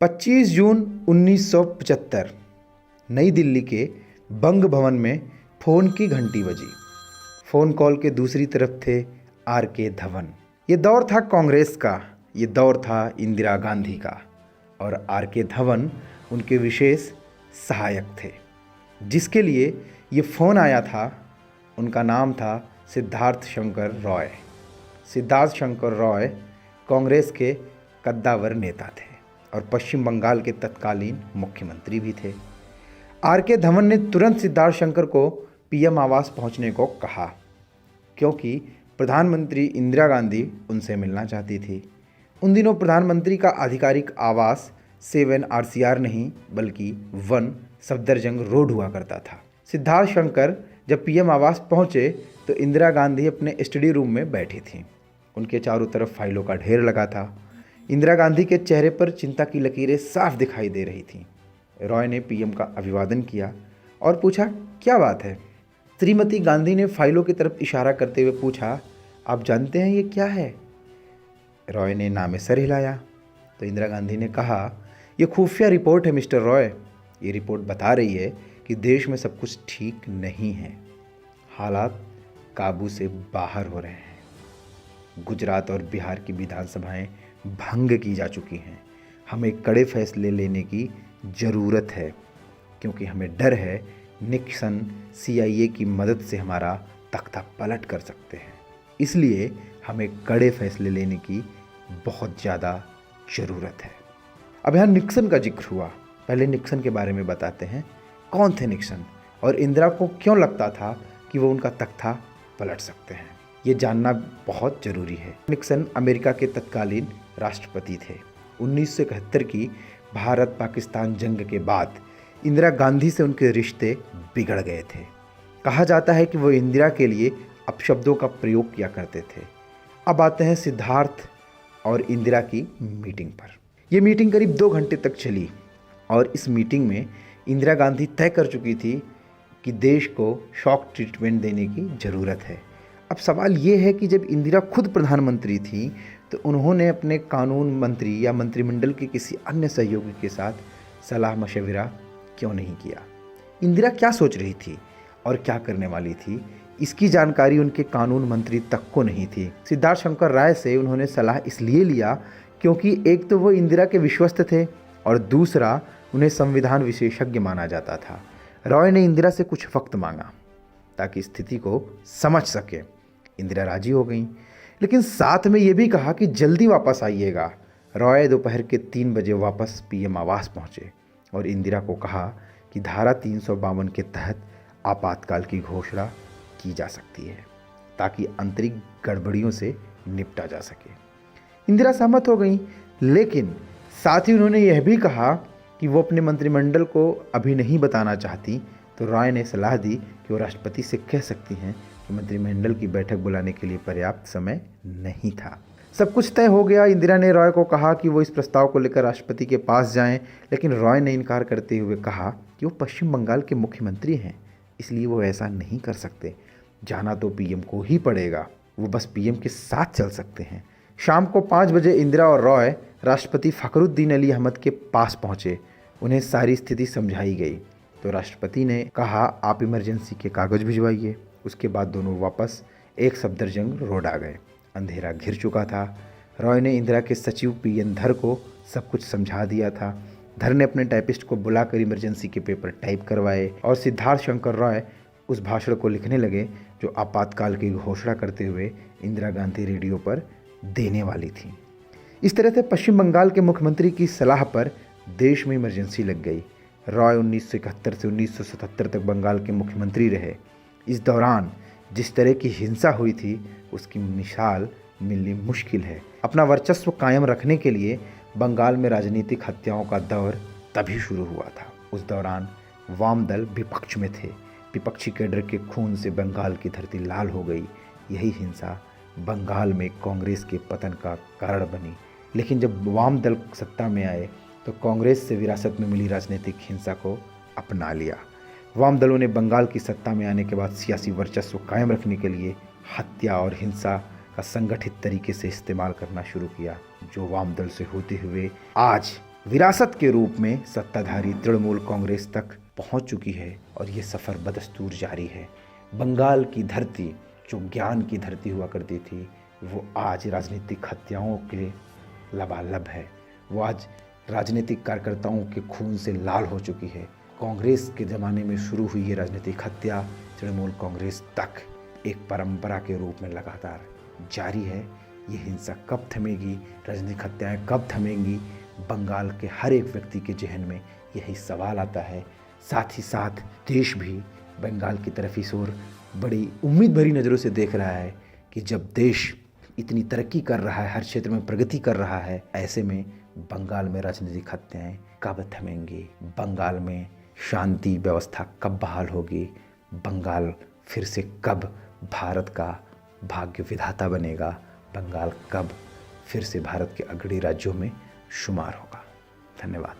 25 जून 1975 नई दिल्ली के बंग भवन में फ़ोन की घंटी बजी। फ़ोन कॉल के दूसरी तरफ थे आर.के. धवन। ये दौर था कांग्रेस का, ये दौर था इंदिरा गांधी का और आर.के. धवन उनके विशेष सहायक थे। जिसके लिए ये फ़ोन आया था उनका नाम था सिद्धार्थ शंकर रॉय। सिद्धार्थ शंकर रॉय कांग्रेस के कद्दावर नेता थे और पश्चिम बंगाल के तत्कालीन मुख्यमंत्री भी थे। आर.के. धवन ने तुरंत सिद्धार्थ शंकर को पीएम आवास पहुंचने को कहा क्योंकि प्रधानमंत्री इंदिरा गांधी उनसे मिलना चाहती थी। उन दिनों प्रधानमंत्री का आधिकारिक आवास 7 RCR नहीं बल्कि 1 सफदरजंग रोड हुआ करता था। सिद्धार्थ शंकर जब पीएम आवास पहुंचे तो इंदिरा गांधी अपने स्टडी रूम में बैठी थीं। उनके चारों तरफ फाइलों का ढेर लगा था। इंदिरा गांधी के चेहरे पर चिंता की लकीरें साफ दिखाई दे रही थीं। रॉय ने पीएम का अभिवादन किया और पूछा, क्या बात है? श्रीमती गांधी ने फाइलों की तरफ इशारा करते हुए पूछा, आप जानते हैं ये क्या है? रॉय ने नामे सर हिलाया तो इंदिरा गांधी ने कहा, यह खुफिया रिपोर्ट है मिस्टर रॉय। ये रिपोर्ट बता रही है कि देश में सब कुछ ठीक नहीं है, हालात काबू से बाहर हो रहे हैं। गुजरात और बिहार की विधानसभाएं भंग की जा चुकी हैं। हमें कड़े फैसले लेने की ज़रूरत है क्योंकि हमें डर है निक्सन CIA की मदद से हमारा तख्ता पलट कर सकते हैं। इसलिए हमें कड़े फैसले लेने की बहुत ज़्यादा ज़रूरत है। अब यहाँ निक्सन का जिक्र हुआ, पहले निक्सन के बारे में बताते हैं। कौन थे निक्सन और इंदिरा को क्यों लगता था कि वो उनका तख्ता पलट सकते हैं, ये जानना बहुत ज़रूरी है। निक्सन अमेरिका के तत्कालीन राष्ट्रपति थे। 1971 की भारत पाकिस्तान जंग के बाद इंदिरा गांधी से उनके रिश्ते बिगड़ गए थे। कहा जाता है कि वो इंदिरा के लिए अपशब्दों का प्रयोग किया करते थे। अब आते हैं सिद्धार्थ और इंदिरा की मीटिंग पर। यह मीटिंग करीब 2 घंटे तक चली और इस मीटिंग में इंदिरा गांधी तय कर चुकी थी कि देश को शॉक ट्रीटमेंट देने की ज़रूरत है। अब सवाल ये है कि जब इंदिरा खुद प्रधानमंत्री थी तो उन्होंने अपने कानून मंत्री या मंत्रिमंडल के किसी अन्य सहयोगी के साथ सलाह मशविरा क्यों नहीं किया? इंदिरा क्या सोच रही थी और क्या करने वाली थी, इसकी जानकारी उनके कानून मंत्री तक को नहीं थी। सिद्धार्थ शंकर राय से उन्होंने सलाह इसलिए लिया क्योंकि एक तो वो इंदिरा के विश्वस्त थे और दूसरा उन्हें संविधान विशेषज्ञ माना जाता था। रॉय ने इंदिरा से कुछ वक्त मांगा ताकि स्थिति को समझ सके। इंदिरा राजी हो गई, लेकिन साथ में ये भी कहा कि जल्दी वापस आइएगा। रॉय दोपहर के 3 बजे वापस पीएम आवास पहुंचे और इंदिरा को कहा कि धारा 352 के तहत आपातकाल की घोषणा की जा सकती है ताकि आंतरिक गड़बड़ियों से निपटा जा सके। इंदिरा सहमत हो गई, लेकिन साथ ही उन्होंने यह भी कहा कि वो अपने मंत्रिमंडल को अभी नहीं बताना चाहती। तो रॉय ने सलाह दी कि वो राष्ट्रपति से कह सकती हैं कि मंत्रिमंडल की बैठक बुलाने के लिए पर्याप्त समय नहीं था। सब कुछ तय हो गया। इंदिरा ने रॉय को कहा कि वो इस प्रस्ताव को लेकर राष्ट्रपति के पास जाएं, लेकिन रॉय ने इनकार करते हुए कहा कि वो पश्चिम बंगाल के मुख्यमंत्री हैं, इसलिए वो ऐसा नहीं कर सकते। जाना तो पीएम को ही पड़ेगा, वो बस पीएम के साथ चल सकते हैं। शाम को 5 बजे इंदिरा और रॉय राष्ट्रपति फखरुद्दीन अली अहमद के पास पहुँचे। उन्हें सारी स्थिति समझाई गई तो राष्ट्रपति ने कहा, आप इमरजेंसी के कागज़ भिजवाइए। उसके बाद दोनों वापस 1 सफदरजंग रोड आ गए। अंधेरा घिर चुका था। रॉय ने इंदिरा के सचिव PN धर को सब कुछ समझा दिया था। धर ने अपने टाइपिस्ट को बुलाकर इमरजेंसी के पेपर टाइप करवाए और सिद्धार्थ शंकर रॉय उस भाषण को लिखने लगे जो आपातकाल की घोषणा करते हुए इंदिरा गांधी रेडियो पर देने वाली थी। इस तरह से पश्चिम बंगाल के मुख्यमंत्री की सलाह पर देश में इमरजेंसी लग गई। रॉय 1971 से 1977 तक बंगाल के मुख्यमंत्री रहे। इस दौरान जिस तरह की हिंसा हुई थी उसकी मिसाल मिलनी मुश्किल है। अपना वर्चस्व कायम रखने के लिए बंगाल में राजनीतिक हत्याओं का दौर तभी शुरू हुआ था। उस दौरान वाम दल विपक्ष में थे। विपक्षी कैडर के खून से बंगाल की धरती लाल हो गई। यही हिंसा बंगाल में कांग्रेस के पतन का कारण बनी। लेकिन जब वाम दल सत्ता में आए तो कांग्रेस से विरासत में मिली राजनीतिक हिंसा को अपना लिया। वाम दलों ने बंगाल की सत्ता में आने के बाद सियासी वर्चस्व कायम रखने के लिए हत्या और हिंसा का संगठित तरीके से इस्तेमाल करना शुरू किया, जो वाम दल से होते हुए आज विरासत के रूप में सत्ताधारी तृणमूल कांग्रेस तक पहुंच चुकी है और ये सफ़र बदस्तूर जारी है। बंगाल की धरती जो ज्ञान की धरती हुआ करती थी, वो आज राजनीतिक हत्याओं के लबालब है। वो आज राजनीतिक कार्यकर्ताओं के खून से लाल हो चुकी है। कांग्रेस के ज़माने में शुरू हुई ये राजनीतिक हत्या तृणमूल कांग्रेस तक एक परंपरा के रूप में लगातार जारी है। ये हिंसा कब थमेगी, राजनीतिक हत्याएं कब थमेंगी, बंगाल के हर एक व्यक्ति के जहन में यही सवाल आता है। साथ ही साथ देश भी बंगाल की तरफ इस ओर बड़ी उम्मीद भरी नज़रों से देख रहा है कि जब देश इतनी तरक्की कर रहा है, हर क्षेत्र में प्रगति कर रहा है, ऐसे में बंगाल में राजनीतिक हत्याएं कब थमेंगी, बंगाल में शांति व्यवस्था कब बहाल होगी, बंगाल फिर से कब भारत का भाग्य विधाता बनेगा, बंगाल कब फिर से भारत के अग्रणी राज्यों में शुमार होगा। धन्यवाद।